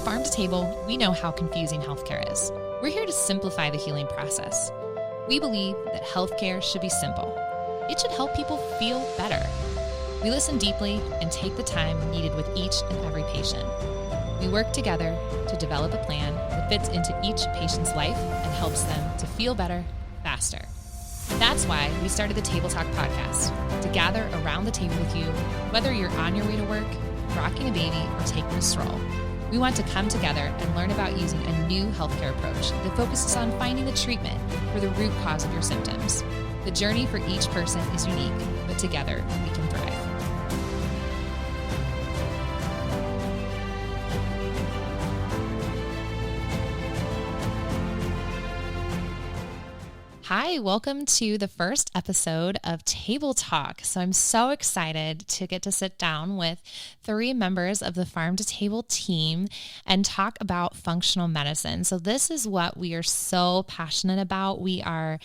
At Farm to Table, we know how confusing healthcare is. We're here to simplify the healing process. We believe that healthcare should be simple. It should help people feel better. We listen deeply and take the time needed with each and every patient. We work together to develop a plan that fits into each patient's life and helps them to feel better faster. That's why we started the Table Talk podcast, to gather around the table with you, whether you're on your way to work, rocking a baby, or taking a stroll. We want to come together and learn about using a new healthcare approach that focuses on finding the treatment for the root cause of your symptoms. The journey for each person is unique, but together we can thrive. Hi, welcome to the first episode of Table Talk. So I'm so excited to get to sit down with 3 members of the Farm to Table team and talk about functional medicine. So this is what we are so passionate about. We are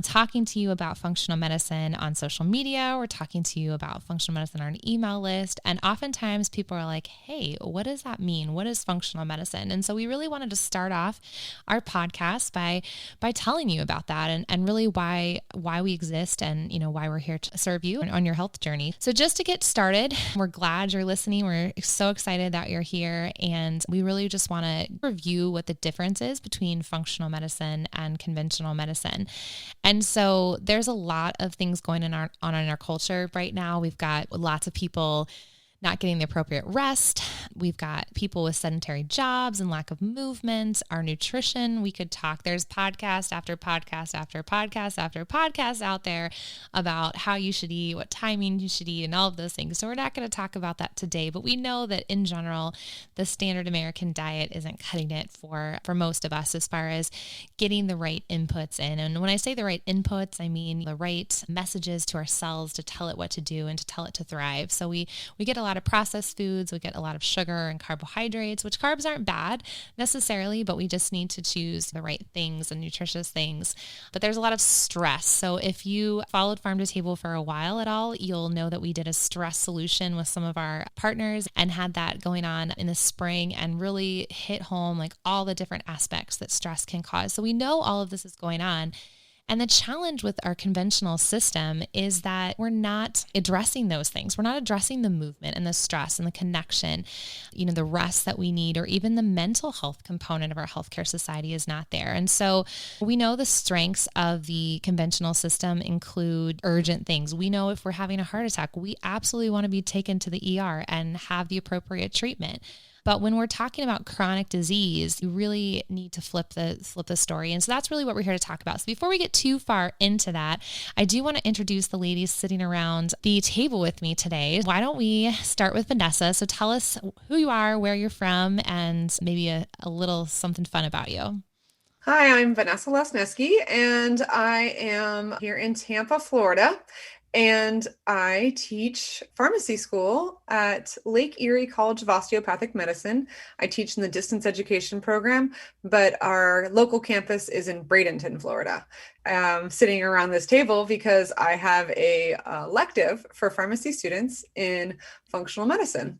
talking to you about functional medicine on social media. We're talking to you about functional medicine on our email list. And oftentimes people are like, hey, what does that mean? What is functional medicine? And so we really wanted to start off our podcast by telling you about that and really why we exist and why we're here to serve you on your health journey. So just to get started, we're glad you're listening. We're so excited that you're here, and we really just want to review what the difference is between functional medicine and conventional medicine. And so there's a lot of things going on in our culture right now. We've got lots of people not getting the appropriate rest. We've got people with sedentary jobs and lack of movement. Our nutrition, we could talk. There's podcast after podcast after podcast after podcast out there about how you should eat, what timing you should eat, and all of those things. So we're not going to talk about that today, but we know that in general, the standard American diet isn't cutting it for most of us as far as getting the right inputs in. And when I say the right inputs, I mean the right messages to our cells to tell it what to do and to tell it to thrive. So we get a lot of processed foods, we get a lot of sugar and carbohydrates, which carbs aren't bad necessarily, but we just need to choose the right things and nutritious things. But there's a lot of stress. So if you followed Farm to Table for a while at all, you'll know that we did a stress solution with some of our partners and had that going on in the spring and really hit home like all the different aspects that stress can cause. So we know all of this is going on. And the challenge with our conventional system is that we're not addressing those things. We're not addressing the movement and the stress and the connection, the rest that we need, or even the mental health component of our healthcare society is not there. And so we know the strengths of the conventional system include urgent things. We know if we're having a heart attack, we absolutely want to be taken to the ER and have the appropriate treatment. But when we're talking about chronic disease, you really need to flip the story. And so that's really what we're here to talk about. So before we get too far into that, I do want to introduce the ladies sitting around the table with me today. Why don't we start with Vanessa? So tell us who you are, where you're from, and maybe a little something fun about you. Hi, I'm Vanessa Lesniewski, and I am here in Tampa, Florida. And I teach pharmacy school at Lake Erie College of Osteopathic Medicine. I teach in the distance education program, but our local campus is in Bradenton, Florida. I'm sitting around this table because I have a elective for pharmacy students in functional medicine.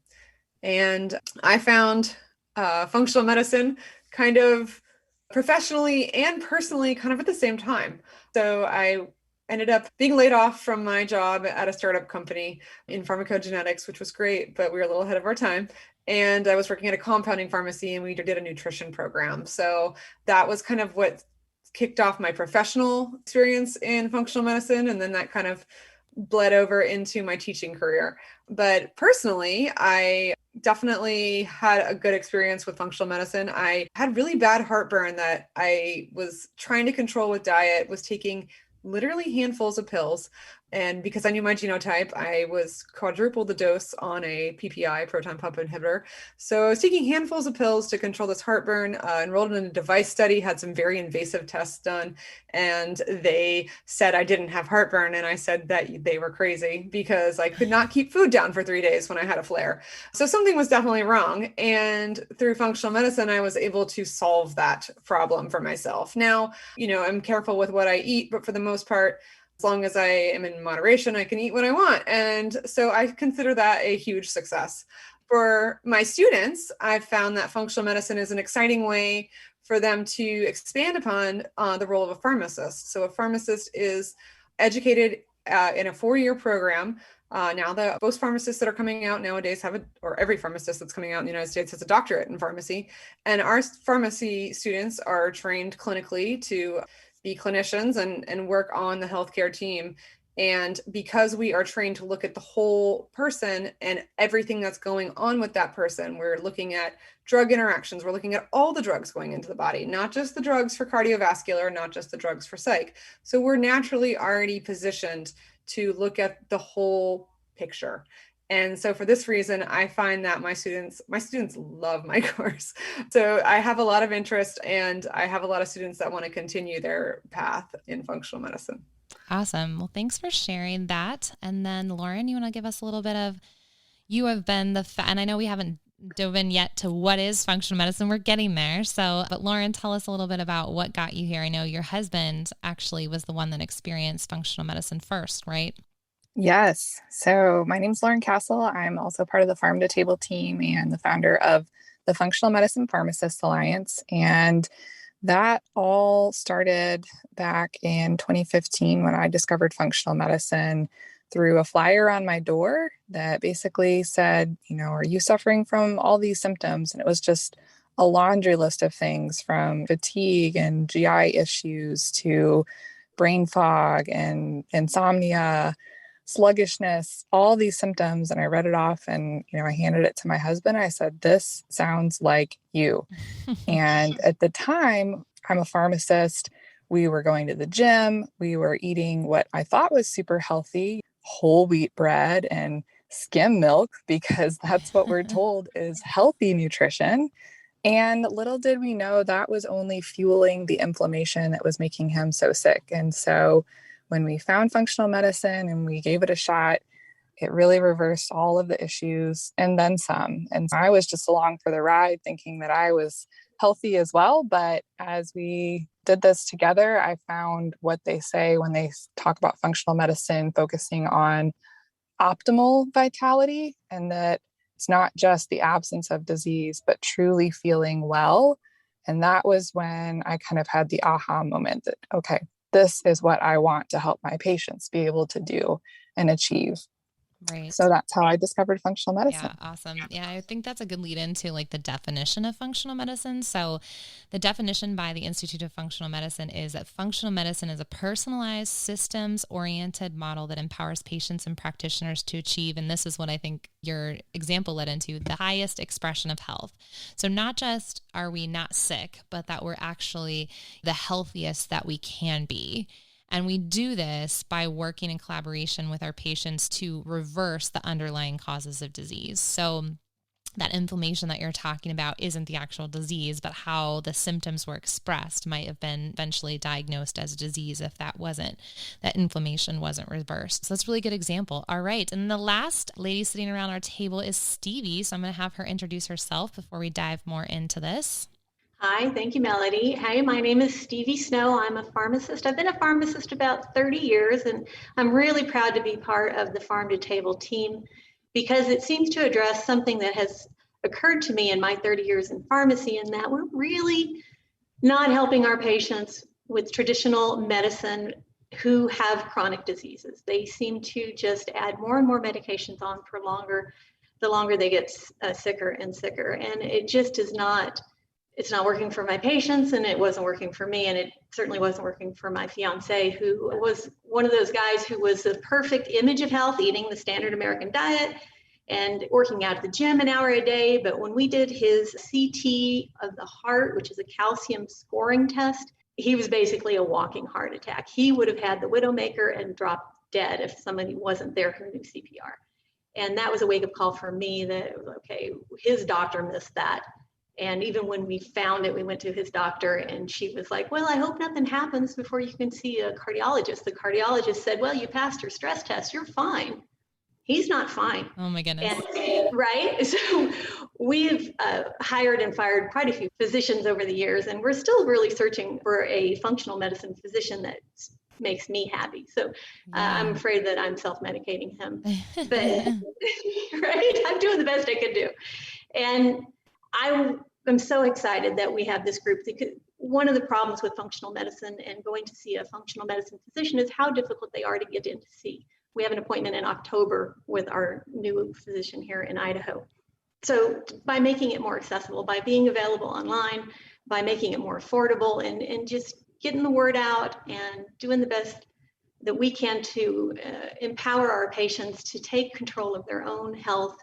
And I found functional medicine kind of professionally and personally kind of at the same time. So I ended up being laid off from my job at a startup company in pharmacogenetics, which was great, but we were a little ahead of our time. And I was working at a compounding pharmacy, and we did a nutrition program. So that was kind of what kicked off my professional experience in functional medicine. And then that kind of bled over into my teaching career. But personally, I definitely had a good experience with functional medicine. I had really bad heartburn that I was trying to control with diet, was taking literally handfuls of pills. And because I knew my genotype, I was quadruple the dose on a PPI, proton pump inhibitor. So I was taking handfuls of pills to control this heartburn, enrolled in a device study, had some very invasive tests done, and they said I didn't have heartburn. And I said that they were crazy because I could not keep food down for 3 days when I had a flare. So something was definitely wrong. And through functional medicine, I was able to solve that problem for myself. Now, I'm careful with what I eat, but for the most part, as long as I am in moderation, I can eat what I want. And so I consider that a huge success. For my students, I've found that functional medicine is an exciting way for them to expand upon the role of a pharmacist. So a pharmacist is educated in a 4-year program. Now the most pharmacists that are coming out nowadays or every pharmacist that's coming out in the United States has a doctorate in pharmacy. And our pharmacy students are trained clinically to be clinicians and work on the healthcare team. And because we are trained to look at the whole person and everything that's going on with that person, we're looking at drug interactions. We're looking at all the drugs going into the body, not just the drugs for cardiovascular, not just the drugs for psych. So we're naturally already positioned to look at the whole picture. And so for this reason, I find that my students love my course. So I have a lot of interest, and I have a lot of students that want to continue their path in functional medicine. Awesome. Well, thanks for sharing that. And then Lauren, you want to give us a little bit of, you have been and I know we haven't dove in yet to what is functional medicine. We're getting there. So, but Lauren, tell us a little bit about what got you here. I know your husband actually was the one that experienced functional medicine first, right? Yes. So my name's Lauren Castle. I'm also part of the PharmToTable team and the founder of the Functional Medicine Pharmacists Alliance. And that all started back in 2015 when I discovered functional medicine through a flyer on my door that basically said, are you suffering from all these symptoms? And it was just a laundry list of things, from fatigue and GI issues to brain fog and insomnia, sluggishness, all these symptoms. And I read it off, and, I handed it to my husband. I said, this sounds like you. And at the time, I'm a pharmacist. We were going to the gym. We were eating what I thought was super healthy, whole wheat bread and skim milk, because that's what we're told is healthy nutrition. And little did we know that was only fueling the inflammation that was making him so sick. And so when we found functional medicine and we gave it a shot, it really reversed all of the issues and then some. And I was just along for the ride thinking that I was healthy as well. But as we did this together, I found what they say when they talk about functional medicine, focusing on optimal vitality, and that it's not just the absence of disease, but truly feeling well. And that was when I kind of had the aha moment that, okay, this is what I want to help my patients be able to do and achieve. Right. So that's how I discovered functional medicine. Yeah, awesome. Yeah, I think that's a good lead into like the definition of functional medicine. So the definition by the Institute of Functional Medicine is that functional medicine is a personalized, systems-oriented model that empowers patients and practitioners to achieve, and this is what I think your example led into, the highest expression of health. So not just are we not sick, but that we're actually the healthiest that we can be. And we do this by working in collaboration with our patients to reverse the underlying causes of disease. So that inflammation that you're talking about isn't the actual disease, but how the symptoms were expressed might have been eventually diagnosed as a disease if that inflammation wasn't reversed. So that's a really good example. All right. And the last lady sitting around our table is Stevie. So I'm going to have her introduce herself before we dive more into this. Hi, thank you, Melody. Hi, my name is Stevie Snow. I'm a pharmacist. I've been a pharmacist about 30 years, and I'm really proud to be part of the PharmToTable team because it seems to address something that has occurred to me in my 30 years in pharmacy, and that we're really not helping our patients with traditional medicine who have chronic diseases. They seem to just add more and more medications on for longer, the longer they get sicker and sicker, and it just is not. It's not working for my patients, and it wasn't working for me, and it certainly wasn't working for my fiance, who was one of those guys who was the perfect image of health, eating the standard American diet and working out at the gym an hour a day. But when we did his CT of the heart, which is a calcium scoring test, he was basically a walking heart attack. He would have had the widowmaker and dropped dead if somebody wasn't there who knew CPR. And that was a wake-up call for me that, okay, his doctor missed that. And even when we found it, we went to his doctor and she was like, well, I hope nothing happens before you can see a cardiologist. The cardiologist said, well, you passed your stress test. You're fine. He's not fine. Oh my goodness. And, right? So we've hired and fired quite a few physicians over the years, and we're still really searching for a functional medicine physician that's makes me happy. So I'm afraid that I'm self-medicating him, but right, I'm doing the best I can do. And I'm so excited that we have this group. Because one of the problems with functional medicine and going to see a functional medicine physician is how difficult they are to get in to see. We have an appointment in October with our new physician here in Idaho. So by making it more accessible, by being available online, by making it more affordable, and just getting the word out and doing the best that we can to empower our patients to take control of their own health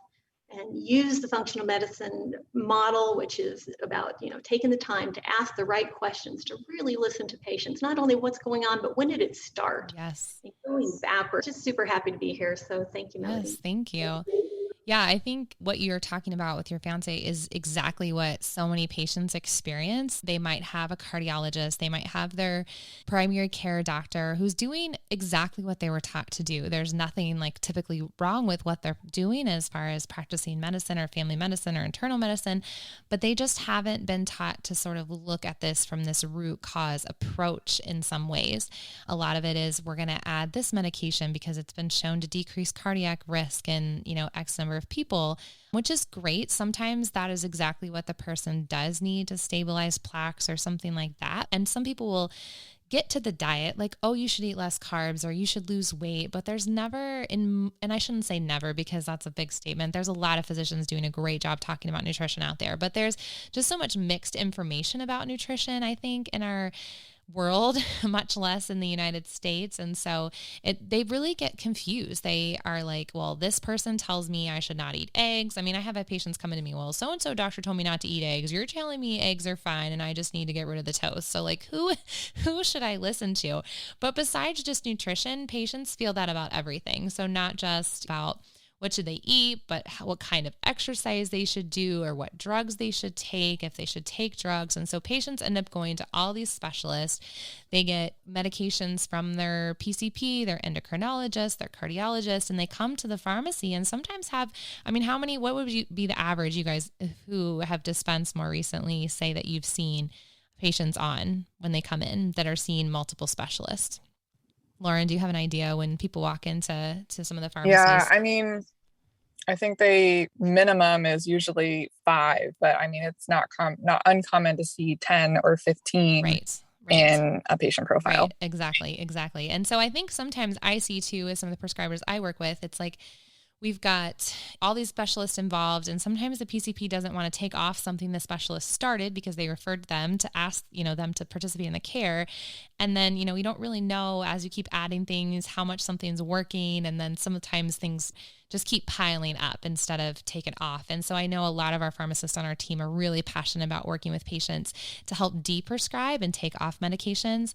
and use the functional medicine model, which is about, taking the time to ask the right questions, to really listen to patients, not only what's going on, but when did it start? Yes. And going backwards. Just super happy to be here. So thank you, Melody. Yes, thank you. Yeah, I think what you're talking about with your fiance is exactly what so many patients experience. They might have a cardiologist, they might have their primary care doctor who's doing exactly what they were taught to do. There's nothing like typically wrong with what they're doing as far as practicing medicine or family medicine or internal medicine, but they just haven't been taught to sort of look at this from this root cause approach in some ways. A lot of it is we're going to add this medication because it's been shown to decrease cardiac risk in, X number of people, which is great. Sometimes that is exactly what the person does need to stabilize plaques or something like that. And some people will get to the diet like, oh, you should eat less carbs or you should lose weight. But there's never and I shouldn't say never because that's a big statement. There's a lot of physicians doing a great job talking about nutrition out there, but there's just so much mixed information about nutrition, I think, in our world, much less in the United States. And so they really get confused. They are like, well, this person tells me I should not eat eggs. I mean, I have had patients come into me, well, so-and-so doctor told me not to eat eggs. You're telling me eggs are fine and I just need to get rid of the toast. So like, who should I listen to? But besides just nutrition, patients feel that about everything. So not just about what should they eat, but what kind of exercise they should do or what drugs they should take, if they should take drugs. And so patients end up going to all these specialists. They get medications from their PCP, their endocrinologist, their cardiologist, and they come to the pharmacy and sometimes have, what would be the average, you guys who have dispensed more recently, say that you've seen patients on when they come in that are seeing multiple specialists? Lauren, do you have an idea when people walk into some of the pharmacies? Yeah, I think the minimum is usually 5, but it's not uncommon to see 10 or 15 right. in a patient profile. Right, exactly. And so I think sometimes I see too, with some of the prescribers I work with, it's like we've got all these specialists involved, and sometimes the PCP doesn't want to take off something the specialist started because they referred them to ask, them to participate in the care. And then, we don't really know as you keep adding things, how much something's working. And then sometimes things just keep piling up instead of taking off. And so I know a lot of our pharmacists on our team are really passionate about working with patients to help de-prescribe and take off medications.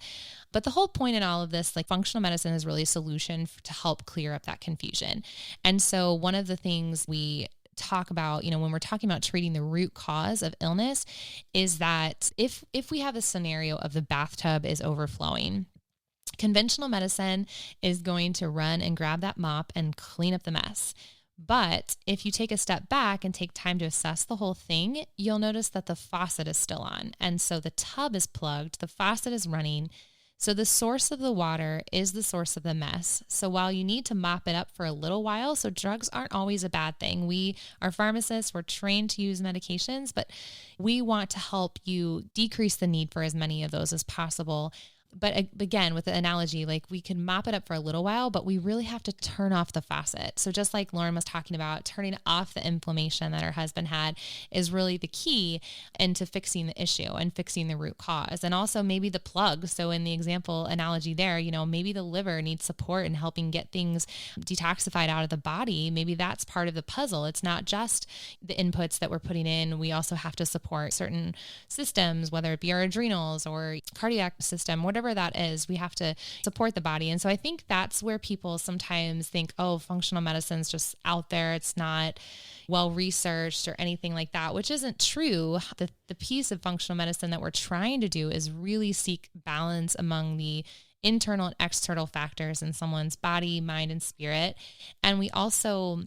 But the whole point in all of this, like functional medicine is really a solution to help clear up that confusion. And so one of the things we talk about, when we're talking about treating the root cause of illness is that if we have a scenario of the bathtub is overflowing, conventional medicine is going to run and grab that mop and clean up the mess. But if you take a step back and take time to assess the whole thing, you'll notice that the faucet is still on. And so the tub is plugged, the faucet is running. So the source of the water is the source of the mess. So while you need to mop it up for a little while, so drugs aren't always a bad thing. We are pharmacists, we're trained to use medications, but we want to help you decrease the need for as many of those as possible. But again, with the analogy, like we can mop it up for a little while, but we really have to turn off the faucet. So just like Lauren was talking about, turning off the inflammation that her husband had is really the key into fixing the issue and fixing the root cause. And also maybe the plug. So in the example analogy there, maybe the liver needs support in helping get things detoxified out of the body. Maybe that's part of the puzzle. It's not just the inputs that we're putting in. We also have to support certain systems, whether it be our adrenals or cardiac system, whatever that is, we have to support the body. And so I think that's where people sometimes think, oh, functional medicine's just out there. It's not well researched or anything like that, which isn't true. The piece of functional medicine that we're trying to do is really seek balance among the internal and external factors in someone's body, mind, and spirit. And we also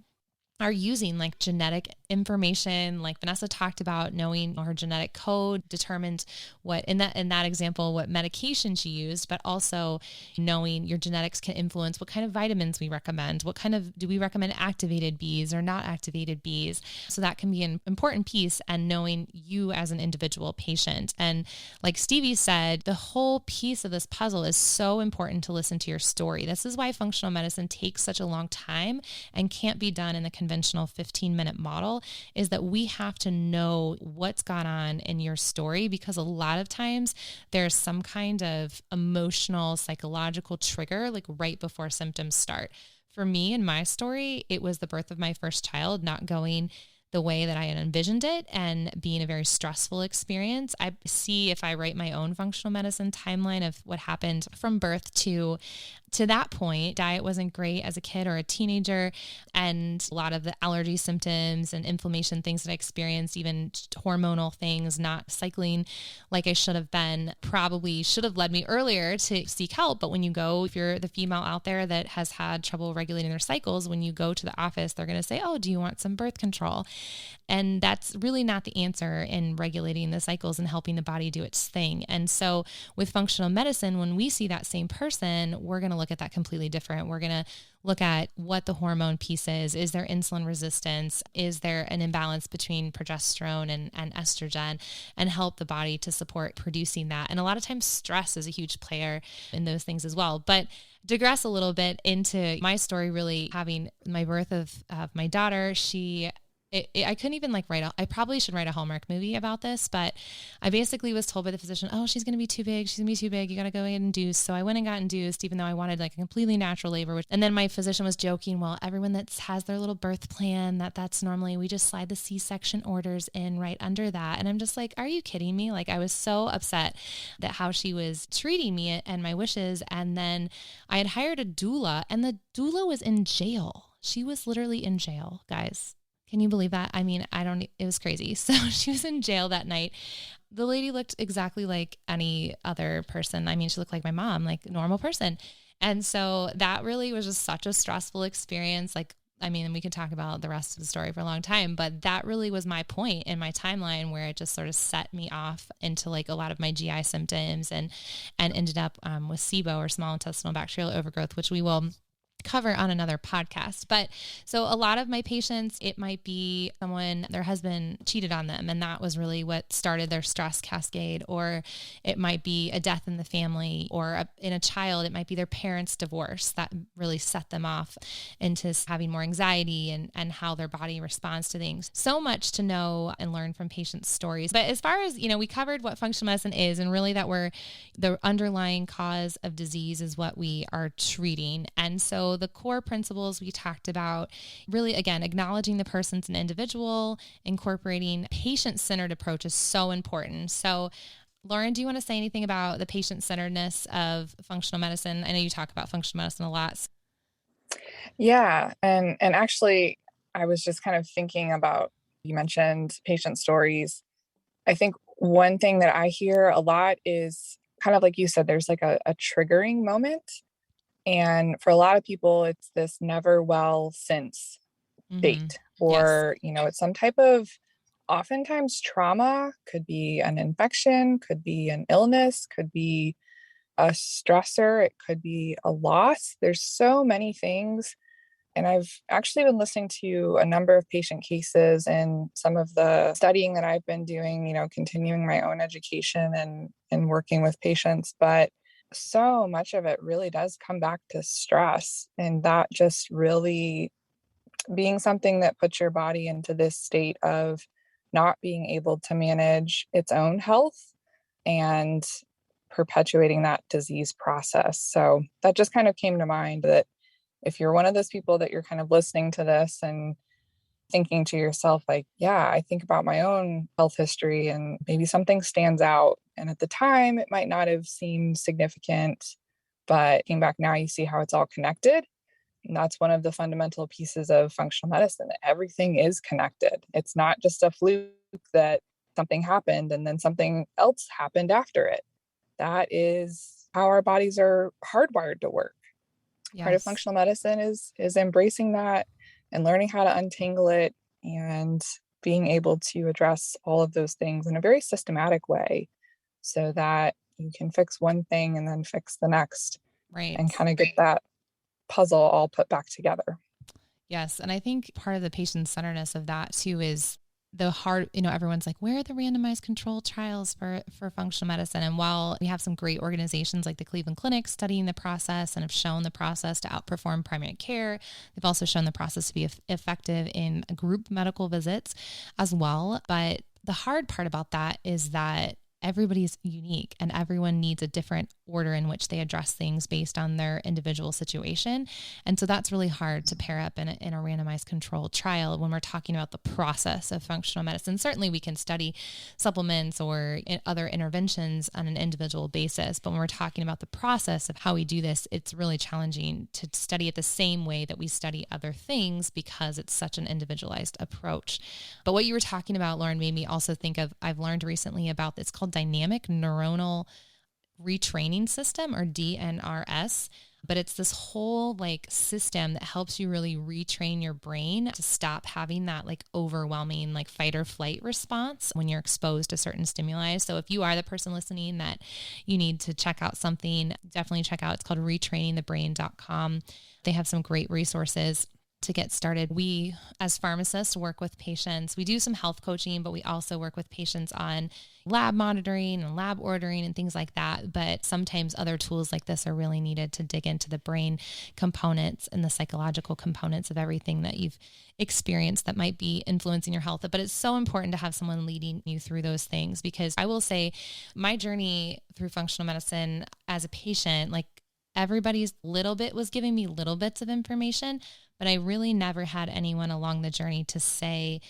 are using like genetic information, like Vanessa talked about, knowing her genetic code determined what in that example what medication she used, but also knowing your genetics can influence what kind of vitamins we recommend, what kind of do we recommend activated Bs or not activated Bs. So that can be an important piece, and knowing you as an individual patient. And like Stevie said, the whole piece of this puzzle is so important to listen to your story. This is why functional medicine takes such a long time and can't be done in the conventional 15-minute model, is that we have to know what's gone on in your story, because a lot of times there's some kind of emotional, psychological trigger like right before symptoms start. For me, in my story, it was the birth of my first child not going the way that I had envisioned it and being a very stressful experience. I see, if I write my own functional medicine timeline of what happened from birth to that point, diet wasn't great as a kid or a teenager, and a lot of the allergy symptoms and inflammation things that I experienced, even hormonal things, not cycling like I should have been, probably should have led me earlier to seek help. But when you go, if you're the female out there that has had trouble regulating their cycles, when you go to the office, they're going to say, oh, do you want some birth control? And that's really not the answer in regulating the cycles and helping the body do its thing. And so with functional medicine, when we see that same person, we're going to look at that completely different. We're going to look at what the hormone piece is. Is there insulin resistance? Is there an imbalance between progesterone and estrogen, and help the body to support producing that? And a lot of times stress is a huge player in those things as well. But digress a little bit into my story, really having my birth of my daughter, I couldn't even I probably should write a Hallmark movie about this, but I basically was told by the physician, oh, she's going to be too big. She's going to be too big. You got to go and induce. So I went and got induced, even though I wanted like a completely natural labor. And then my physician was joking, well, everyone that has their little birth plan, that's normally, we just slide the C-section orders in right under that. And I'm just like, are you kidding me? Like, I was so upset that how she was treating me and my wishes. And then I had hired a doula, and the doula was in jail. She was literally in jail, guys. Can you believe that? I mean, it was crazy. So she was in jail that night. The lady looked exactly like any other person. I mean, she looked like my mom, like a normal person. And so that really was just such a stressful experience. Like, I mean, we could talk about the rest of the story for a long time, but that really was my point in my timeline, where it just sort of set me off into like a lot of my GI symptoms, and ended up with SIBO, or small intestinal bacterial overgrowth, which we will cover on another podcast. But so a lot of my patients, it might be someone, their husband cheated on them, and that was really what started their stress cascade. Or it might be a death in the family, or in a child, it might be their parents' divorce that really set them off into having more anxiety and how their body responds to things. So much to know and learn from patients' stories. But as far as, we covered what functional medicine is, and really that the underlying cause of disease is what we are treating. And so the core principles we talked about, really, again, acknowledging the person's an individual, incorporating patient-centered approach is so important. So Lauren, do you want to say anything about the patient-centeredness of functional medicine? I know you talk about functional medicine a lot. Yeah. And actually, I was just kind of thinking about, you mentioned patient stories. I think one thing that I hear a lot is kind of like you said, there's like a triggering moment. And for a lot of people, it's this never well since state, or, Yes. It's some type of, oftentimes trauma, could be an infection, could be an illness, could be a stressor, it could be a loss. There's so many things. And I've actually been listening to a number of patient cases and some of the studying that I've been doing, continuing my own education and working with patients. But so much of it really does come back to stress, and that just really being something that puts your body into this state of not being able to manage its own health and perpetuating that disease process. So that just kind of came to mind, that if you're one of those people that you're kind of listening to this and thinking to yourself, like, yeah, I think about my own health history and maybe something stands out. And at the time, it might not have seemed significant, but looking back now, you see how it's all connected. And that's one of the fundamental pieces of functional medicine, that everything is connected. It's not just a fluke that something happened and then something else happened after it. That is how our bodies are hardwired to work. Yes. Part of functional medicine is embracing that and learning how to untangle it and being able to address all of those things in a very systematic way so that you can fix one thing and then fix the next Right. and kind of get that puzzle all put back together. Yes. And I think part of the patient centeredness of that too is the hard, everyone's like, where are the randomized control trials for functional medicine? And while we have some great organizations like the Cleveland Clinic studying the process and have shown the process to outperform primary care, they've also shown the process to be effective in group medical visits as well. But the hard part about that is that everybody's unique and everyone needs a different order in which they address things based on their individual situation. And so that's really hard to pair up in a randomized controlled trial when we're talking about the process of functional medicine. Certainly we can study supplements or other interventions on an individual basis, but when we're talking about the process of how we do this, it's really challenging to study it the same way that we study other things because it's such an individualized approach. But what you were talking about, Lauren, made me also think of, I've learned recently about this called dynamic neuronal retraining system, or DNRS. But it's this whole system that helps you really retrain your brain to stop having that overwhelming fight or flight response when you're exposed to certain stimuli. So if you are the person listening that you need to check out something, definitely check out. It's called retrainingthebrain.com. They have some great resources to get started. We, as pharmacists, work with patients. We do some health coaching, but we also work with patients on lab monitoring and lab ordering and things like that. But sometimes other tools like this are really needed to dig into the brain components and the psychological components of everything that you've experienced that might be influencing your health. But it's so important to have someone leading you through those things, because I will say my journey through functional medicine as a patient, everybody's little bit was giving me little bits of information, but I really never had anyone along the journey to say,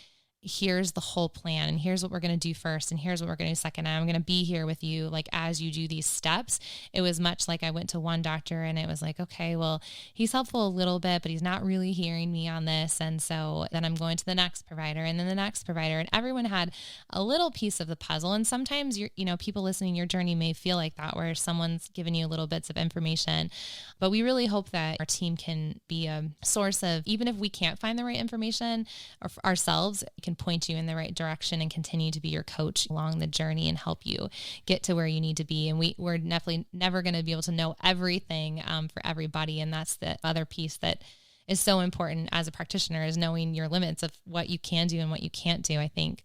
here's the whole plan and here's what we're going to do first and here's what we're going to do second. And I'm going to be here with you as you do these steps. It was much like I went to one doctor and it was like, okay, well, he's helpful a little bit, but he's not really hearing me on this. And so then I'm going to the next provider and then the next provider, and everyone had a little piece of the puzzle. And sometimes people listening, your journey may feel like that, where someone's giving you little bits of information, but we really hope that our team can be a source of, even if we can't find the right information or ourselves, can point you in the right direction and continue to be your coach along the journey and help you get to where you need to be. And we're definitely never going to be able to know everything for everybody. And that's the other piece that is so important as a practitioner, is knowing your limits of what you can do and what you can't do, I think,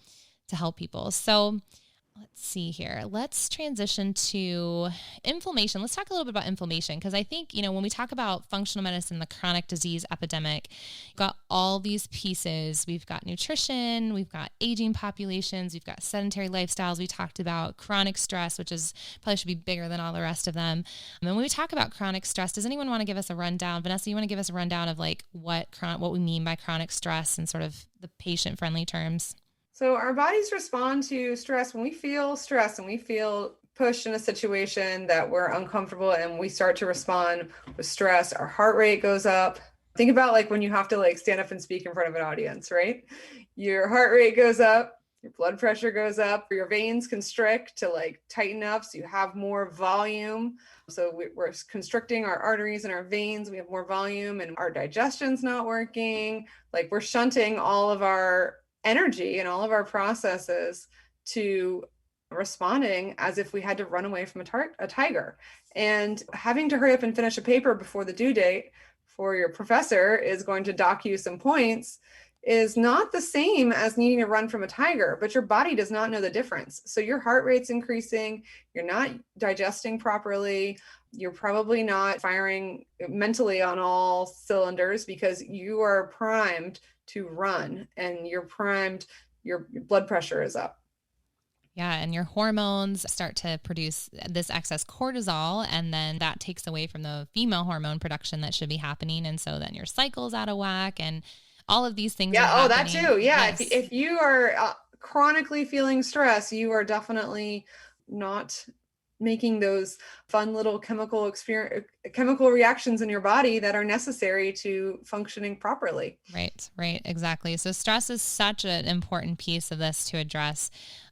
to help people. So let's see here. Let's transition to inflammation. Let's talk a little bit about inflammation, because I think, when we talk about functional medicine, the chronic disease epidemic, we've got all these pieces. We've got nutrition, we've got aging populations, we've got sedentary lifestyles. We talked about chronic stress, which is probably should be bigger than all the rest of them. And when we talk about chronic stress, does anyone want to give us a rundown? Vanessa, you want to give us a rundown of what we mean by chronic stress and sort of the patient-friendly terms? So our bodies respond to stress. When we feel stress and we feel pushed in a situation that we're uncomfortable and we start to respond with stress, our heart rate goes up. Think about when you have to stand up and speak in front of an audience, right? Your heart rate goes up, your blood pressure goes up, your veins constrict to tighten up so you have more volume. So we're constricting our arteries and our veins. We have more volume and our digestion's not working. We're shunting all of our energy and all of our processes to responding as if we had to run away from a tiger. And having to hurry up and finish a paper before the due date for your professor is going to dock you some points is not the same as needing to run from a tiger, but your body does not know the difference. So your heart rate's increasing, you're not digesting properly, you're probably not firing mentally on all cylinders because you are primed to run and you're primed, your blood pressure is up. Yeah, and your hormones start to produce this excess cortisol, and then that takes away from the female hormone production that should be happening. And so then your cycle's out of whack and all of these things are happening. That too. Yeah, yes. If you are chronically feeling stress, you are definitely not making those fun little chemical reactions in your body that are necessary to functioning properly. Right, exactly. So stress is such an important piece of this to address.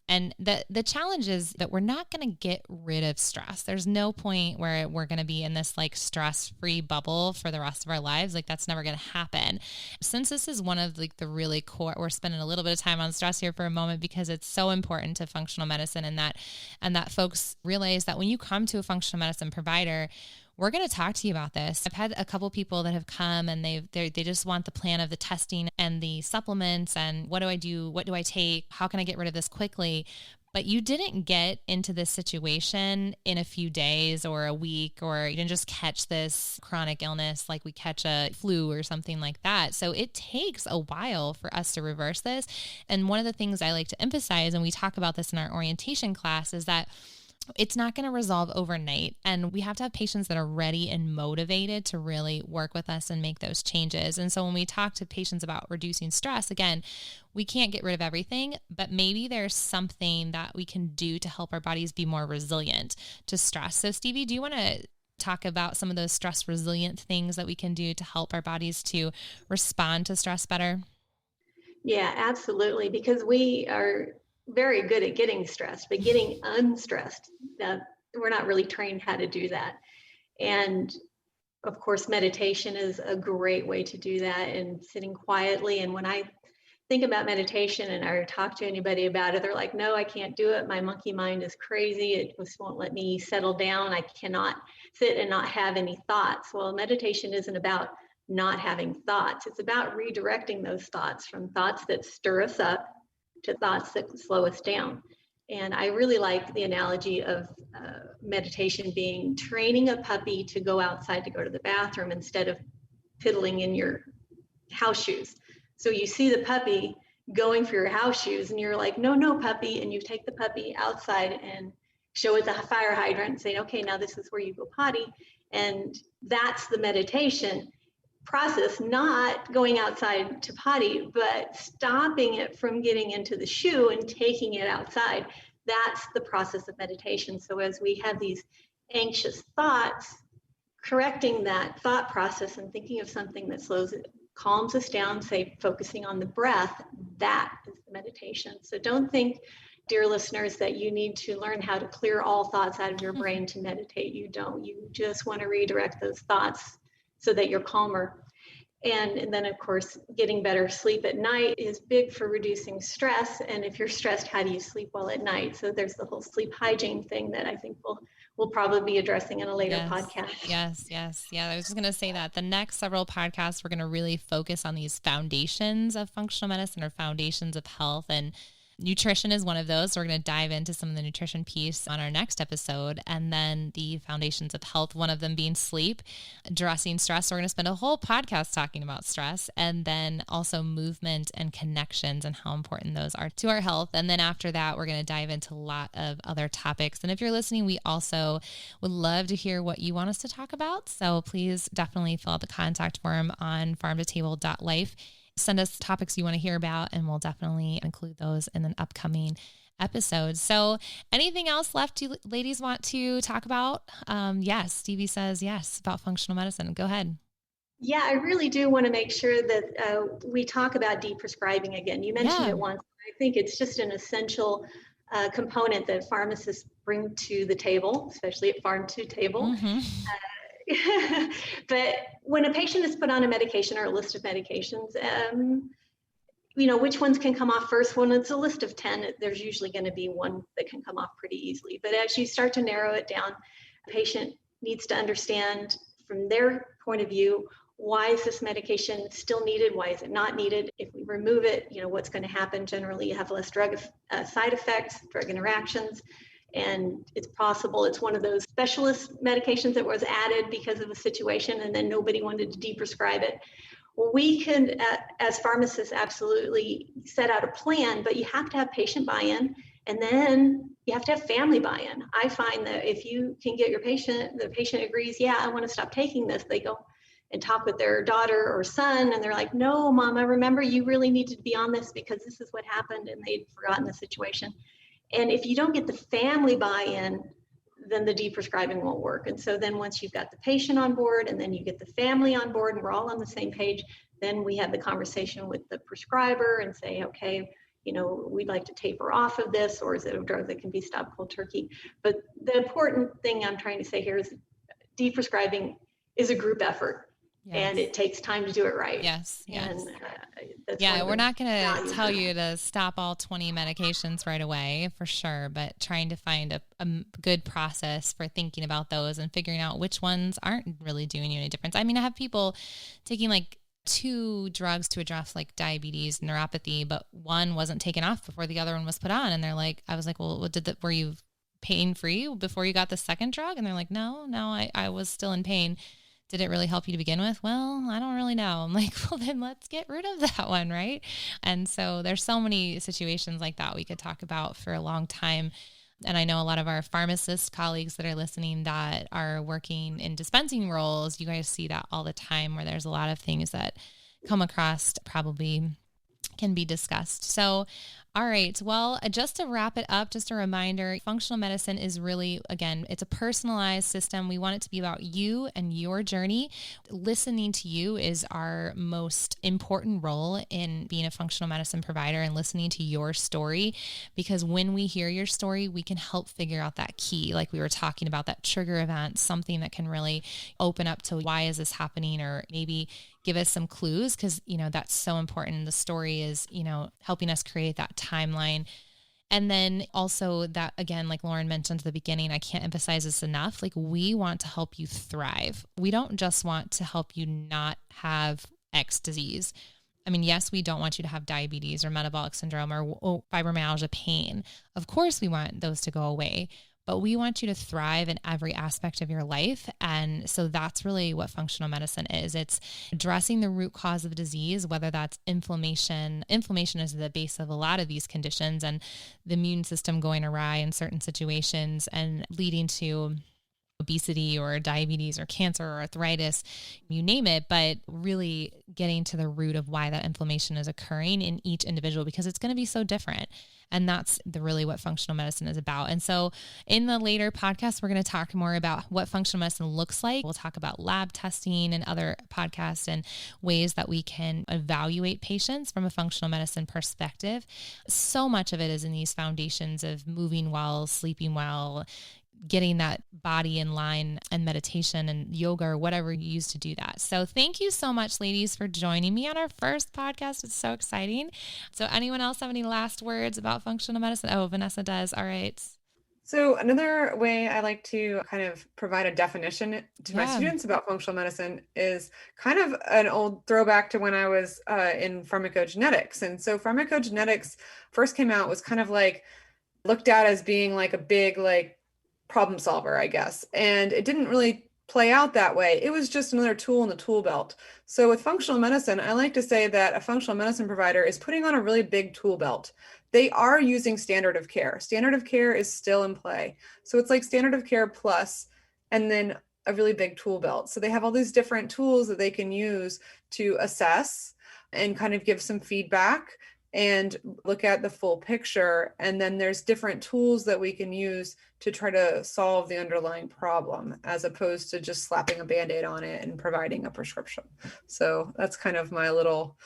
And the challenge is that we're not going to get rid of stress. There's no point where we're going to be in this like stress-free bubble for the rest of our lives. Like that's never going to happen. Since this is one of like the really core, we're spending a little bit of time on stress here for a moment because it's so important to functional medicine, and that folks realize that when you come to a functional medicine provider, we're going to talk to you about this. I've had a couple people that have come and they just want the plan of the testing and the supplements and what do I do? What do I take? How can I get rid of this quickly? But you didn't get into this situation in a few days or a week, or you didn't just catch this chronic illness like we catch a flu or something like that. So it takes a while for us to reverse this. And one of the things I like to emphasize, and we talk about this in our orientation class, is that it's not going to resolve overnight. And we have to have patients that are ready and motivated to really work with us and make those changes. And so when we talk to patients about reducing stress, again, we can't get rid of everything, but maybe there's something that we can do to help our bodies be more resilient to stress. So Stevie, do you want to talk about some of those stress resilient things that we can do to help our bodies to respond to stress better? Yeah, absolutely. Because we are very good at getting stressed, but getting unstressed, we're not really trained how to do that. And of course, meditation is a great way to do that, and sitting quietly. And when I think about meditation and I talk to anybody about it, they're like, no, I can't do it. My monkey mind is crazy. It just won't let me settle down. I cannot sit and not have any thoughts. Well, meditation isn't about not having thoughts. It's about redirecting those thoughts from thoughts that stir us up to thoughts that slow us down. And I really like the analogy of meditation being training a puppy to go outside to go to the bathroom instead of piddling in your house shoes. So you see the puppy going for your house shoes and you're like, no, puppy. And you take the puppy outside and show it the fire hydrant and say, okay, now this is where you go potty. And that's the meditation process, not going outside to potty, but stopping it from getting into the shoe and taking it outside. That's the process of meditation. So as we have these anxious thoughts, correcting that thought process and thinking of something that calms us down, say focusing on the breath, that is the meditation. So don't think, dear listeners, that you need to learn how to clear all thoughts out of your brain to meditate. You don't. You just want to redirect those thoughts so that you're calmer. And then, of course, getting better sleep at night is big for reducing stress. And if you're stressed, how do you sleep well at night? So there's the whole sleep hygiene thing that I think we'll probably be addressing in a later podcast. Yes. Yeah, I was just going to say that the next several podcasts, we're going to really focus on these foundations of functional medicine or foundations of health, and nutrition is one of those. So we're going to dive into some of the nutrition piece on our next episode. And then the foundations of health, one of them being sleep, addressing stress. So we're going to spend a whole podcast talking about stress, and then also movement and connections and how important those are to our health. And then after that, we're going to dive into a lot of other topics. And if you're listening, we also would love to hear what you want us to talk about. So please definitely fill out the contact form on farmtotable.life. Send us topics you want to hear about, and we'll definitely include those in an upcoming episode. So anything else left you ladies want to talk about? Yes, Stevie says yes about functional medicine. Go ahead. Yeah, I really do want to make sure that we talk about deprescribing again. You mentioned it once. I think it's just an essential component that pharmacists bring to the table, especially at PharmToTable. Mm-hmm. But when a patient is put on a medication or a list of medications, which ones can come off first? When it's a list of 10, there's usually going to be one that can come off pretty easily. But as you start to narrow it down, the patient needs to understand from their point of view, why is this medication still needed? Why is it not needed? If we remove it, what's going to happen? Generally, you have less drug side effects, drug interactions. And it's possible it's one of those specialist medications that was added because of a situation and then nobody wanted to deprescribe it. Well, we can, as pharmacists, absolutely set out a plan, but you have to have patient buy-in, and then you have to have family buy-in. I find that if you can get the patient agrees, yeah, I want to stop taking this, they go and talk with their daughter or son, and they're like, no, Mama, remember you really needed to be on this because this is what happened, and they'd forgotten the situation. And if you don't get the family buy-in, then the deprescribing won't work. And so then once you've got the patient on board and then you get the family on board and we're all on the same page, then we have the conversation with the prescriber and say, okay, we'd like to taper off of this, or is it a drug that can be stopped cold turkey? But the important thing I'm trying to say here is deprescribing is a group effort. Yes. And it takes time to do it right. Yes. And we're not going to tell you to stop all 20 medications right away, for sure, but trying to find a good process for thinking about those and figuring out which ones aren't really doing you any difference. I mean, I have people taking like 2 drugs to address like diabetes, neuropathy, but one wasn't taken off before the other one was put on. And they're like, I was like, well, were you pain free before you got the second drug? And they're like, no, I was still in pain. Did it really help you to begin with? Well, I don't really know. I'm like, well, then let's get rid of that one, right? And so there's so many situations like that we could talk about for a long time. And I know a lot of our pharmacist colleagues that are listening that are working in dispensing roles, you guys see that all the time, where there's a lot of things that come across probably can be discussed. So, all right. Well, just to wrap it up, just a reminder, functional medicine is really, again, it's a personalized system. We want it to be about you and your journey. Listening to you is our most important role in being a functional medicine provider, and listening to your story, because when we hear your story, we can help figure out that key, like we were talking about, that trigger event, something that can really open up to why is this happening, or maybe give us some clues, because, that's so important. The story is, helping us create that timeline. And then also that, again, like Lauren mentioned at the beginning, I can't emphasize this enough. Like, we want to help you thrive. We don't just want to help you not have X disease. I mean, yes, we don't want you to have diabetes or metabolic syndrome or fibromyalgia pain. Of course, we want those to go away, but we want you to thrive in every aspect of your life. And so that's really what functional medicine is. It's addressing the root cause of disease, whether that's inflammation. Inflammation is the base of a lot of these conditions, and the immune system going awry in certain situations and leading to obesity or diabetes or cancer or arthritis, you name it, but really getting to the root of why that inflammation is occurring in each individual, because it's going to be so different. And that's really what functional medicine is about. And so in the later podcast, we're going to talk more about what functional medicine looks like. We'll talk about lab testing and other podcasts and ways that we can evaluate patients from a functional medicine perspective. So much of it is in these foundations of moving well, sleeping well, getting that body in line, and meditation and yoga or whatever you use to do that. So thank you so much, ladies, for joining me on our first podcast. It's so exciting. So anyone else have any last words about functional medicine? Oh, Vanessa does. All right. So another way I like to kind of provide a definition to my students about functional medicine is kind of an old throwback to when I was in pharmacogenetics. And so pharmacogenetics first came out, was kind of like looked at as being like a big, like, problem solver, I guess. And it didn't really play out that way. It was just another tool in the tool belt. So with functional medicine, I like to say that a functional medicine provider is putting on a really big tool belt. They are using standard of care. Standard of care is still in play. So it's like standard of care plus, and then a really big tool belt. So they have all these different tools that they can use to assess and kind of give some feedback and look at the full picture. And then there's different tools that we can use to try to solve the underlying problem, as opposed to just slapping a Band-Aid on it and providing a prescription. So that's kind of my little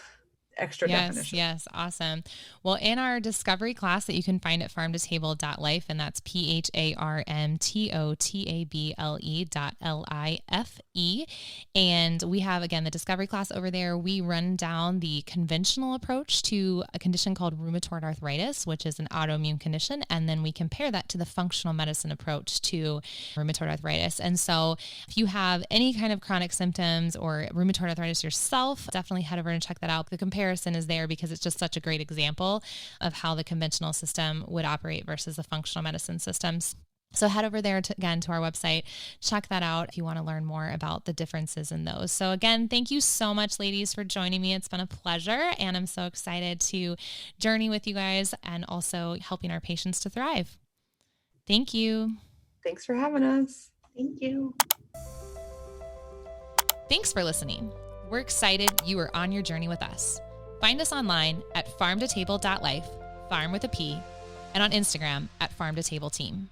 extra definition. Yes. Awesome. Well, in our discovery class that you can find at PharmToTable.life, and that's PharmToTable.life. And we have, again, the discovery class over there. We run down the conventional approach to a condition called rheumatoid arthritis, which is an autoimmune condition. And then we compare that to the functional medicine approach to rheumatoid arthritis. And so if you have any kind of chronic symptoms or rheumatoid arthritis yourself, definitely head over and check that out. The comparison is there because it's just such a great example of how the conventional system would operate versus the functional medicine systems. So head over there to our website, check that out if you want to learn more about the differences in those. So again, thank you so much, ladies, for joining me. It's been a pleasure, and I'm so excited to journey with you guys and also helping our patients to thrive. Thank you. Thanks for having us. Thank you. Thanks for listening. We're excited you are on your journey with us. Find us online at PharmToTable.life, farm with a P, and on Instagram at PharmToTable Team.